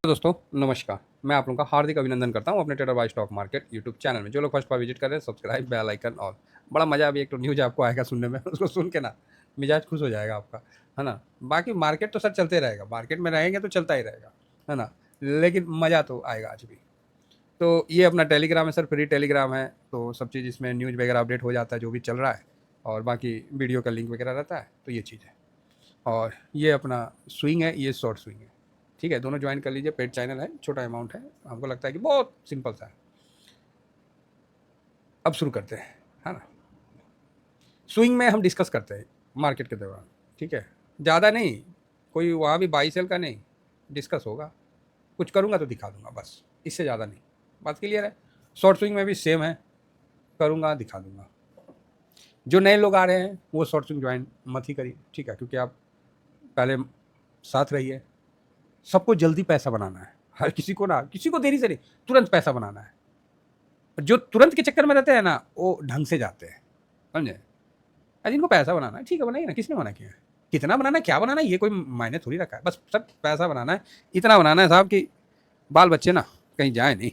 तो दोस्तों नमस्कार। मैं आप लोगों का हार्दिक अभिनंदन करता हूं अपने trader by stock market YouTube channel में। जो लोग फर्स्ट बार विजिट कर रहे हैं सब्सक्राइब बेल आइकन और बड़ा मज़ा अभी एक तो न्यूज़ आपको आएगा सुनने में उसको सुन के ना मिजाज खुश हो जाएगा आपका, है ना। बाकी मार्केट तो सर चलते रहेगा, मार्केट में रहेंगे तो चलता ही रहेगा, है ना। लेकिन मज़ा तो आएगा आज भी। तो ये अपना टेलीग्राम है सर, फ्री टेलीग्राम है, तो सब चीज़ इसमें न्यूज़ वगैरह अपडेट हो जाता है जो भी चल रहा है, और बाकी वीडियो का लिंक वगैरह रहता है। तो ये चीज़ है। और ये अपना स्विंग है, ये शॉर्ट स्विंग है, ठीक है। दोनों ज्वाइन कर लीजिए, पेड चैनल है, छोटा अमाउंट है, हमको लगता है कि बहुत सिंपल सा है। अब शुरू करते हैं, है ना। स्विंग में हम डिस्कस करते हैं मार्केट के दौरान, ठीक है। ज़्यादा नहीं, कोई वहाँ भी बाई सेल का नहीं डिस्कस होगा। कुछ करूँगा तो दिखा दूंगा, बस इससे ज़्यादा नहीं। बात क्लियर है। शॉर्ट स्विंग में भी सेम है, करूँगा दिखा दूंगा। जो नए लोग आ रहे हैं वो शॉर्ट स्विंग ज्वाइन मत ही करिए, ठीक है, क्योंकि आप पहले साथ रहिए। सबको जल्दी पैसा बनाना है, हर किसी को ना, किसी को देरी से नहीं, तुरंत पैसा बनाना है। जो तुरंत के चक्कर में रहते हैं ना वो ढंग से जाते हैं, समझे। अरे इनको पैसा बनाना है, ठीक है, बनाइए ना, किसने मना किया है। कितना बनाना है, क्या बनाना है, ये कोई मायने थोड़ी रखा है। बस सब पैसा बनाना है, इतना बनाना है साहब कि बाल बच्चे ना कहीं जाए नहीं,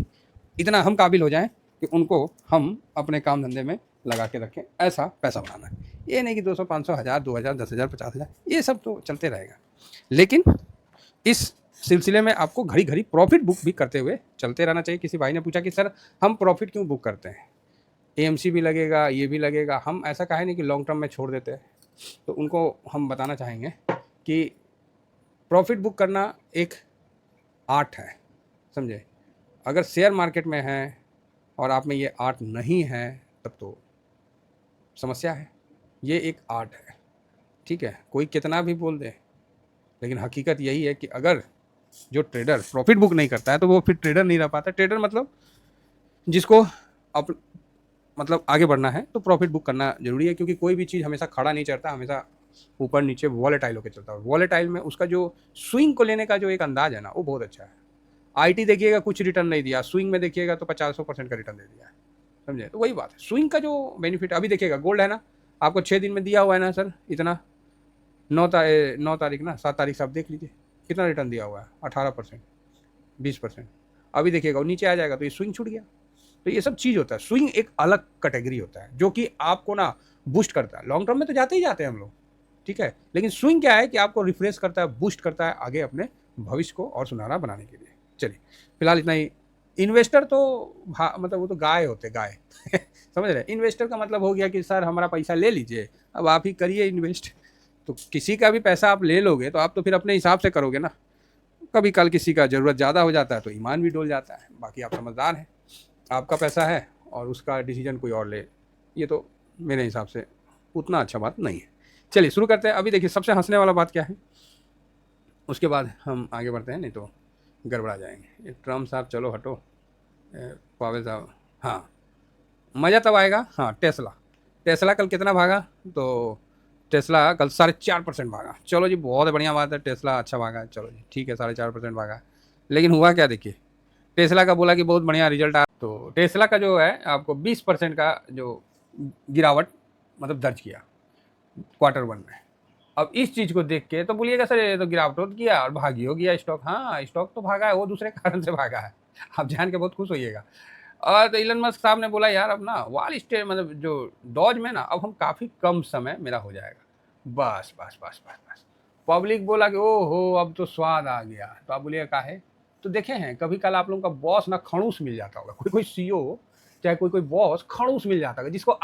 इतना हम काबिल हो जाएं कि उनको हम अपने काम धंधे में लगा के रखें। ऐसा पैसा बनाना है, ये नहीं कि 200 500 हज़ार 2000 10,000 50,000, ये सब तो चलते रहेगा। लेकिन इस सिलसिले में आपको घड़ी घड़ी प्रॉफिट बुक भी करते हुए चलते रहना चाहिए। किसी भाई ने पूछा कि सर हम प्रॉफिट क्यों बुक करते हैं, एएमसी भी लगेगा, ये भी लगेगा, हम ऐसा काहे नहीं कि लॉन्ग टर्म में छोड़ देते हैं। तो उनको हम बताना चाहेंगे कि प्रॉफिट बुक करना एक आर्ट है, समझे। अगर शेयर मार्केट में है और आप में ये आर्ट नहीं है तब तो समस्या है। ये एक आर्ट है, ठीक है। कोई कितना भी बोल दे, लेकिन हकीकत यही है कि अगर जो ट्रेडर प्रॉफिट बुक नहीं करता है तो वो फिर ट्रेडर नहीं रह पाता। ट्रेडर मतलब जिसको अप मतलब आगे बढ़ना है तो प्रॉफिट बुक करना जरूरी है, क्योंकि कोई भी चीज़ हमेशा खड़ा नहीं चलता, हमेशा ऊपर नीचे वॉलेटाइल होकर चलता है। वॉलेटाइल में उसका जो स्विंग को लेने का जो एक अंदाज है ना वो बहुत अच्छा है। आईटी देखिएगा कुछ रिटर्न नहीं दिया, स्विंग में देखिएगा तो 50% का रिटर्न दे दिया है, समझे। तो वही बात है, स्विंग का जो बेनिफिट अभी देखिएगा, गोल्ड है ना, आपको 6 दिन में दिया हुआ है ना सर इतना, 9 तारीख ना, 7 तारीख से आप देख लीजिए कितना रिटर्न दिया हुआ है, 18% 20%। अभी देखिएगा वो नीचे आ जाएगा तो ये स्विंग छूट गया। तो ये सब चीज़ होता है, स्विंग एक अलग कैटेगरी होता है जो कि आपको ना बूस्ट करता है। लॉन्ग टर्म में तो जाते ही जाते हैं हम लोग, ठीक है, लेकिन स्विंग क्या है कि आपको रिफ्रेश करता है, बूस्ट करता है आगे अपने भविष्य को और सुनहरा बनाने के लिए। चलिए फिलहाल इतना ही। इन्वेस्टर तो मतलब वो तो गाय होते गाय समझ रहे। इन्वेस्टर का मतलब हो गया कि सर हमारा पैसा ले लीजिए, अब आप ही करिए इन्वेस्ट। तो किसी का भी पैसा आप ले लोगे तो आप तो फिर अपने हिसाब से करोगे ना। कभी कल किसी का ज़रूरत ज़्यादा हो जाता है तो ईमान भी डोल जाता है। बाकी आप समझदार हैं, आपका पैसा है और उसका डिसीजन कोई और ले, ये तो मेरे हिसाब से उतना अच्छा बात नहीं है। चलिए शुरू करते हैं। अभी देखिए सबसे हंसने वाला बात क्या है, उसके बाद हम आगे बढ़ते हैं, नहीं तो गड़बड़ा जाएंगे। ये ट्रम्प साहब चलो हटो, पावेल साहब, हाँ मज़ा तब आएगा। हाँ टेस्ला, टेस्ला कल कितना भागा, तो टेस्ला कल 4.5% भागा। चलो जी बहुत बढ़िया बात है, टेस्ला अच्छा भागा, चलो जी ठीक है, 4.5% भागा। लेकिन हुआ क्या देखिए, टेस्ला का बोला कि बहुत बढ़िया रिजल्ट आ, तो टेस्ला का जो है आपको 20% का जो गिरावट मतलब दर्ज किया Q1 में। अब इस चीज़ को देख के तो बोलिएगा सर ये तो गिरावट हो गया और भागी हो गया स्टॉक। हाँ स्टॉक तो भागा है, वो दूसरे कारण से भागा है, आप जान के बहुत खुश होइएगा। और तो इलन मस्क साहब ने बोला यार अब ना वॉल स्ट्रीट मतलब जो डॉज में ना अब हम काफ़ी कम समय मेरा हो जाएगा, बस बस बस बस बस। पब्लिक बोला कि ओहो अब तो स्वाद आ गया। तो आप बोलिएगा का है, तो देखे हैं कभी कल आप लोगों का बॉस ना खड़ूस मिल जाता होगा, कोई कोई सीईओ चाहे कोई कोई बॉस खड़ूस मिल जाता होगा जिसको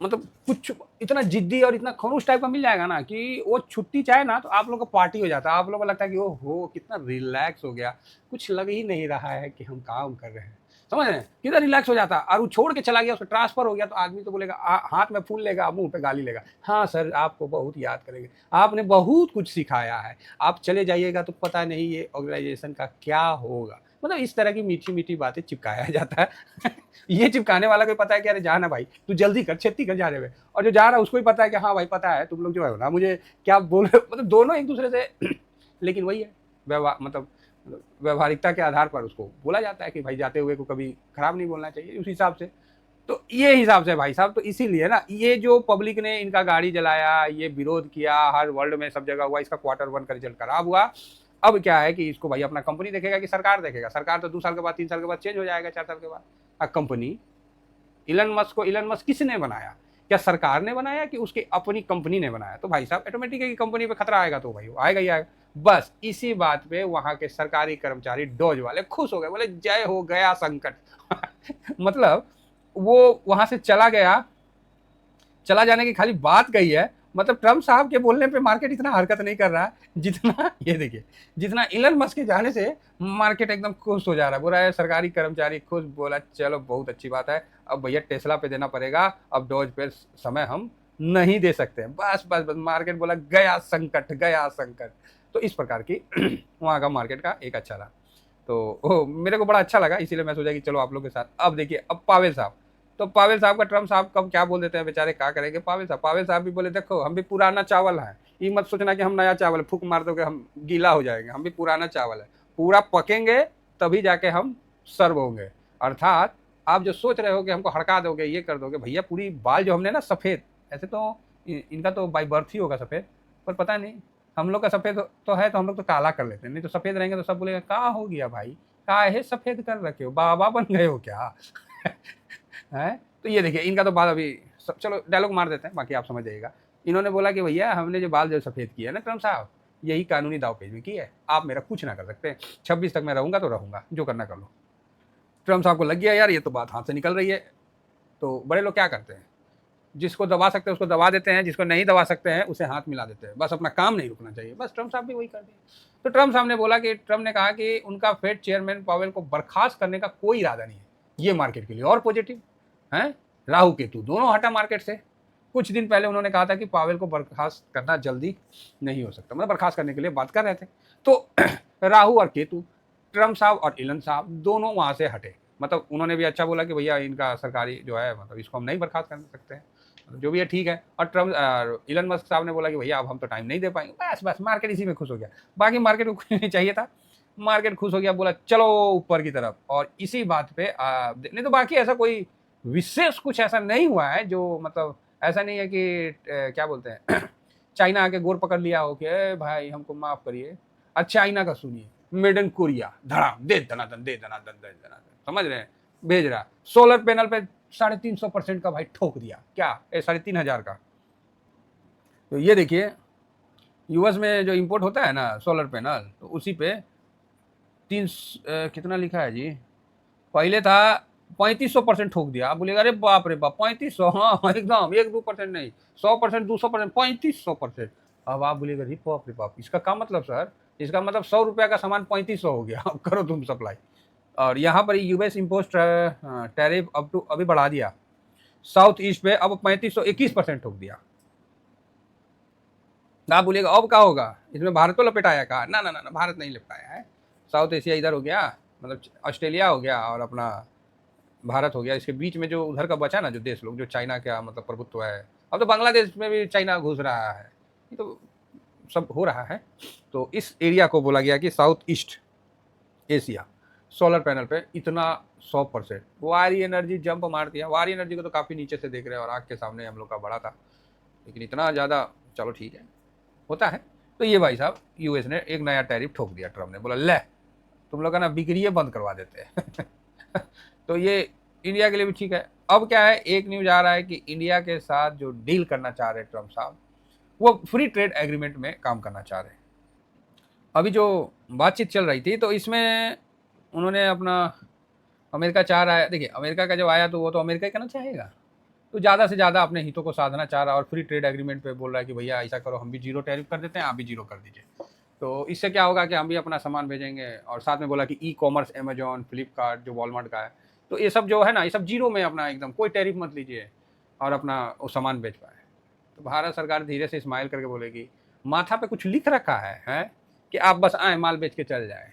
मतलब कुछ इतना जिद्दी और इतना खड़ूस टाइप का मिल जाएगा ना कि वो छुट्टी चाहे ना तो आप लोग का पार्टी हो जाता है। आप लोग को लगता है कि ओ हो कितना रिलैक्स हो गया, कुछ लग ही नहीं रहा है कि हम काम कर रहे हैं, समझ रहे हैं कितना रिलैक्स हो जाता है। और वो छोड़ के चला गया, उसका ट्रांसफर हो गया तो आदमी तो बोलेगा हाथ में फूल लेगा, मुंह पे गाली लेगा। हाँ सर आपको बहुत याद करेंगे, आपने बहुत कुछ सिखाया है, आप चले जाइएगा तो पता नहीं ये ऑर्गेनाइजेशन का क्या होगा। मतलब इस तरह की मीठी मीठी बातें चिपकाया जाता है ये चिपकाने वाला को पता है कि अरे जा ना भाई तू जल्दी कर, छेती कर जाने में, और जो जा रहा है उसको भी पता है कि हाँ भाई पता है तुम लोग जो है ना मुझे क्या बोल रहे हो। मतलब दोनों एक दूसरे से लेकिन वही है व्यवहार, मतलब व्यवहारिकता के आधार पर उसको बोला जाता है कि भाई जाते हुए को कभी खराब नहीं बोलना चाहिए, उस हिसाब से। तो ये हिसाब से भाई साहब, तो इसीलिए ना ये जो पब्लिक ने इनका गाड़ी जलाया, ये विरोध किया, हर वर्ल्ड में सब जगह हुआ, इसका Q1 का रिजल्ट खराब हुआ। अब क्या है कि इसको भाई अपना कंपनी देखेगा कि सरकार देखेगा? सरकार तो 2 साल के बाद 3 साल के बाद चेंज हो जाएगा, 4 साल के बाद। कंपनी इलन मस्क किसने बनाया? क्या सरकार ने बनाया कि उसकी अपनी कंपनी ने बनाया? तो भाई साहब ऑटोमेटिक है कि कंपनी पे खतरा आएगा तो भाई आएगा ही आएगा। बस इसी बात पे वहां के सरकारी कर्मचारी डॉज वाले खुश हो गए, बोले जय हो गया संकट। मतलब वो वहां से चला गया, चला जाने की खाली बात कही है, मतलब ट्रम्प साहब के बोलने पे मार्केट इतना हरकत नहीं कर रहा है जितना ये देखिए, जितना इलन मस्क के जाने से मार्केट एकदम खुश हो जा रहा है। बोला है सरकारी कर्मचारी खुश, बोला चलो बहुत अच्छी बात है, अब भैया टेस्ला पे देना पड़ेगा, अब डॉज पे समय हम नहीं दे सकते। बस बस बस मार्केट बोला गया संकट, गया संकट। तो इस प्रकार की वहाँ का मार्केट का एक अच्छा रहा। तो मेरे को बड़ा अच्छा लगा, इसीलिए मैं सोचा कि चलो आप लोग के साथ। अब देखिए, अब पावेल साहब, तो पावेल साहब का ट्रम्प साहब कब क्या बोल देते हैं बेचारे, क्या करेंगे पावेल साहब भी बोले देखो हम भी पुराना चावल है, ये मत सोचना कि हम नया चावल फूक मार दोगे हम गीला हो जाएंगे, हम भी पुराना चावल है, पूरा पकेंगे तभी जाके हम सर्व होंगे। अर्थात आप जो सोच रहे हो कि हमको हड़का दोगे, ये कर दोगे, भैया पूरी बाल जो हमने ना सफ़ेद, ऐसे तो इनका तो बाई बर्थ ही होगा सफ़ेद, पर पता नहीं हम लोग का सफ़ेद तो है, तो हम लोग तो काला कर लेते हैं, नहीं तो सफ़ेद रहेंगे तो सब बोलेगा कहाँ हो गया भाई, काहे सफ़ेद कर रखे हो, बाबा बन गए हो क्या? है। तो ये देखिए इनका तो बाल अभी चलो डायलॉग मार देते हैं, बाकी आप समझ जाइएगा। इन्होंने बोला कि भैया हमने जो बाल जो सफ़ेद किया ना ट्रम्प साहब, यही कानूनी दावपेच में की है, आप मेरा कुछ ना कर सकते। 26 तक मैं रहूंगा तो रहूंगा, जो करना कर लो। ट्रम्प साहब को लग गया यार ये तो बात हाथ से निकल रही है। तो बड़े लोग क्या करते हैं, जिसको दबा सकते हैं उसको दबा देते हैं, जिसको नहीं दबा सकते हैं उसे हाथ मिला देते हैं, बस अपना काम नहीं रुकना चाहिए। बस ट्रम्प साहब भी वही कर दिए। तो ट्रम्प साहब ने बोला कि ट्रम्प ने कहा कि उनका फेड चेयरमैन पावेल को बर्खास्त करने का कोई इरादा नहीं है। ये मार्केट के लिए और पॉजिटिव है। राहु केतु दोनों हटा मार्केट से। कुछ दिन पहले उन्होंने कहा था कि पावेल को बर्खास्त करना जल्दी नहीं हो सकता, मतलब बर्खास्त करने के लिए बात कर रहे थे। तो राहु और केतु, ट्रम्प साहब और इलन साहब दोनों वहां से हटे। मतलब उन्होंने भी अच्छा बोला कि भैया इनका सरकारी जो है मतलब इसको हम नहीं बर्खास्त कर सकते हैं, जो भी है ठीक है। और ट्रम्प इलन मस्क साहब ने बोला कि भैया अब हम तो टाइम नहीं दे पाएंगे। बस बस मार्केट इसी में खुश हो गया, बाकी मार्केट को कुछ नहीं चाहिए था। मार्केट खुश हो गया, बोला चलो ऊपर की तरफ। और इसी बात पे नहीं तो बाकी ऐसा कोई विशेष कुछ ऐसा नहीं हुआ है जो मतलब ऐसा नहीं है कि क्या बोलते हैं चाइना आके गोर पकड़ लिया हो कि भाई हमको माफ करिए। और चाइना का सुनिए, मेड इन कोरिया, धड़ाम दे दनादन दे दनादन दे दनादन, समझ रहे हैं, भेज रहा। सोलर पैनल पे 350% का भाई ठोक दिया, क्या 3,500 का। तो ये देखिए यूएस में जो इंपोर्ट होता है ना सोलर पैनल, तो उसी पे कितना लिखा है जी, पहले था 3500% ठोक दिया। आप बोलेगा अरे बाप रे बाप 3500, हाँ एकदम 1-2% नहीं, 100%, 200%, 3500%। अब आप बोलेगा अरे बाप रे बाप, इसका क्या मतलब सर? इसका मतलब 100 रुपया का सामान 3500 हो गया। अब करो तुम सप्लाई। और यहाँ पर यूएस इम्पोस्ट टैरिफ अब तो अभी बढ़ा दिया, साउथ ईस्ट पे अब 3521% ठोक दिया। आप बोलिएगा अब क्या होगा, इसमें भारत को लपेटाया का? ना ना ना, भारत नहीं लपेटाया है। साउथ एशिया इधर हो गया, मतलब ऑस्ट्रेलिया हो गया और अपना भारत हो गया। इसके बीच में जो उधर का बचा ना जो देश लोग, जो चाइना का मतलब प्रभुत्व है, अब तो बांग्लादेश में भी चाइना घुस रहा है, ये तो सब हो रहा है। तो इस एरिया को बोला गया कि south east Asia. Solar panel पे इतना 100% वारी एनर्जी जंप मार दिया। वारी एनर्जी को तो काफ़ी नीचे से देख रहे हैं और आग के सामने हम लोग का बड़ा था, लेकिन इतना ज़्यादा चलो ठीक है, होता है। तो ये भाई साहब यूएस ने एक नया टैरिफ ठोक दिया। ट्रम्प ने बोला ले तुम लोग का ना बिक्री बंद करवा देते हैं। तो ये इंडिया के लिए भी ठीक है। अब क्या है, एक न्यूज आ रहा है कि इंडिया के साथ जो डील करना चाह रहे हैं ट्रम्प साहब, वो फ्री ट्रेड एग्रीमेंट में काम करना चाह रहे हैं। अभी जो बातचीत चल रही थी तो इसमें उन्होंने अपना अमेरिका चाह रहा है, देखिए अमेरिका का जब आया तो वो तो अमेरिका ही करना चाहेगा, तो ज़्यादा से ज़्यादा अपने हितों को साधना चाह रहा है और फ्री ट्रेड एग्रीमेंट पे बोल रहा है कि भैया ऐसा करो, हम भी जीरो टैरिफ कर देते हैं, आप भी जीरो कर दीजिए। तो इससे क्या होगा कि हम भी अपना सामान भेजेंगे। और साथ में बोला कि ई कॉमर्स, अमेजॉन, फ्लिपकार्ट जो वॉलमार्ट का है, तो ये सब जो है ना, ये सब जीरो में अपना एकदम कोई टैरिफ मत लीजिए और अपना वो सामान बेच पाए। तो भारत सरकार धीरे से स्माइल करके बोलेगी, माथा पे कुछ लिख रखा है कि आप बस आए माल बेच के चल जाए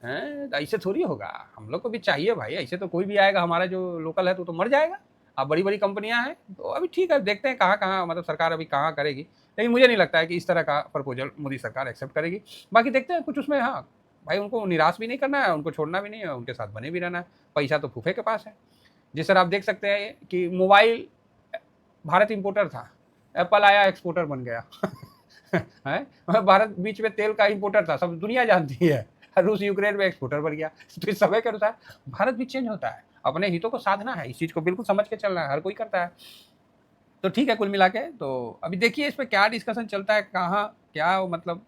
हैं? ऐसे थोड़ी होगा, हम लोग को भी चाहिए भाई। ऐसे तो कोई भी आएगा, हमारा जो लोकल है तो मर जाएगा। अब बड़ी बड़ी कंपनियां हैं तो अभी ठीक है, देखते हैं कहाँ कहाँ मतलब सरकार अभी कहाँ करेगी, लेकिन मुझे नहीं लगता है कि इस तरह का प्रपोजल मोदी सरकार एक्सेप्ट करेगी। बाकी देखते हैं कुछ उसमें। हाँ भाई, उनको निराश भी नहीं करना है, उनको छोड़ना भी नहीं है, उनके साथ बने भी रहना है। पैसा तो फूफे के पास है। जिस तरह आप देख सकते हैं कि मोबाइल भारत इंपोर्टर था, एप्पल आया एक्सपोर्टर बन गया। है, भारत बीच में तेल का इंपोर्टर था, सब दुनिया जानती है। रूस यूक्रेन में एक्सपोर्टर बन गया। तो इस समय के अनुसार भारत भी चेंज होता है, अपने हितों को साधना है, इस चीज़ को बिल्कुल समझ के चलना है, हर कोई करता है। तो ठीक है, कुल मिला के तो अभी देखिए इस पे क्या डिस्कशन चलता है, कहाँ क्या, मतलब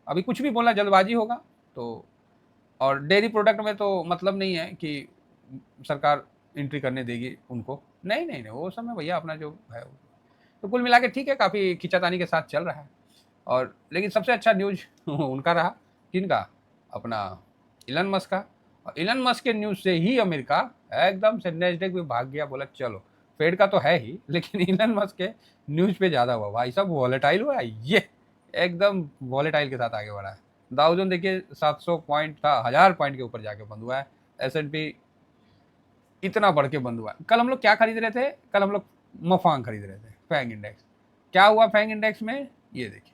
अभी कुछ भी बोलना जल्दबाजी होगा। तो और डेयरी प्रोडक्ट में तो मतलब नहीं है कि सरकार एंट्री करने देगी उनको, नहीं नहीं नहीं, वो समय भैया अपना जो है। तो कुल मिला के ठीक है, काफ़ी खींचातानी के साथ चल रहा है। और लेकिन सबसे अच्छा न्यूज उनका रहा, किनका, अपना इलन मस्क का। और इलन मस्क के न्यूज़ से ही अमेरिका एकदम से नेस्डेक भी भाग गया, बोला चलो, फेड का तो है ही, लेकिन इलन मस्क के न्यूज़ पे ज़्यादा हुआ भाई साहब, वॉलेटाइल हुआ है ये, एकदम वॉलेटाइल के साथ आगे बढ़ा है। डाउ जोन देखिए 700 पॉइंट था, 1000 पॉइंट के ऊपर जाके बंद हुआ है। S&P इतना बढ़ के बंद हुआ है। कल हम लोग क्या खरीद रहे थे, कल हम लोग मफांग खरीद रहे थे, फैंग इंडेक्स। क्या हुआ फैंग इंडेक्स में, ये देखिए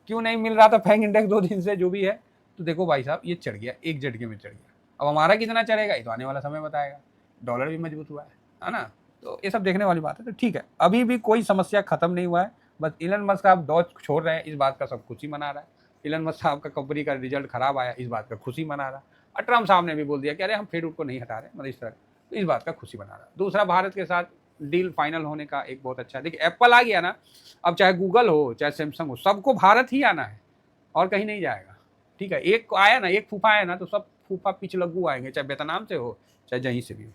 क्यों नहीं मिल रहा था फैंग इंडेक्स 2 दिन से जो भी है। तो देखो भाई साहब, ये चढ़ गया, एक झटके में चढ़ गया। अब हमारा कितना चढ़ेगा ये तो आने वाला समय बताएगा। डॉलर भी मजबूत हुआ है ना। तो ये सब देखने वाली बात है। तो ठीक है, अभी भी कोई समस्या खत्म नहीं हुआ है। बस इलन मस्क साहब डॉज छोड़ रहे हैं, इस बात का सब खुशी मना रहा है। इलन मस्क साहब का कंपनी का रिजल्ट खराब आया, इस बात का खुशी मना रहा है। और ट्रम्प साहब ने भी बोल दिया कि अरे हम फेड को नहीं हटा रहे, मतलब इस तरह, तो इस बात का खुशी मना रहा है। दूसरा, भारत के साथ डील फाइनल होने का एक बहुत अच्छा है। देखिए एप्पल आ गया ना, अब चाहे गूगल हो चाहे सैमसंग हो, सबको भारत ही आना है और कहीं नहीं जाएगा। ठीक है, एक आया ना, एक फूफा आया ना, तो सब फूफा पिछलग्गू आएंगे, चाहे वियतनाम से हो चाहे जहीं से भी हो।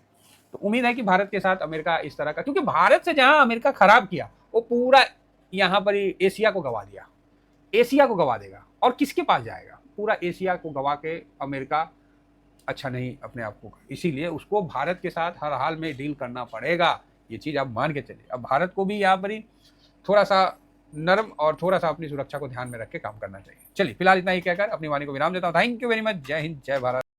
तो उम्मीद है कि भारत के साथ अमेरिका इस तरह का, क्योंकि भारत से जहां अमेरिका खराब किया वो पूरा यहाँ पर ही एशिया को गवा दिया, एशिया को गवा देगा और किसके पास जाएगा, पूरा एशिया को गवा के अमेरिका अच्छा नहीं अपने आप को, इसीलिए उसको भारत के साथ हर हाल में डील करना पड़ेगा। ये चीज़ आप मान के चलिए। अब भारत को भी यहाँ पर ही थोड़ा सा नरम और थोड़ा सा अपनी सुरक्षा को ध्यान में रख के काम करना चाहिए। चलिए फिलहाल इतना ही कहकर अपनी वाणी को विराम देता हूँ। Thank you very much. जय हिंद, जय भारत।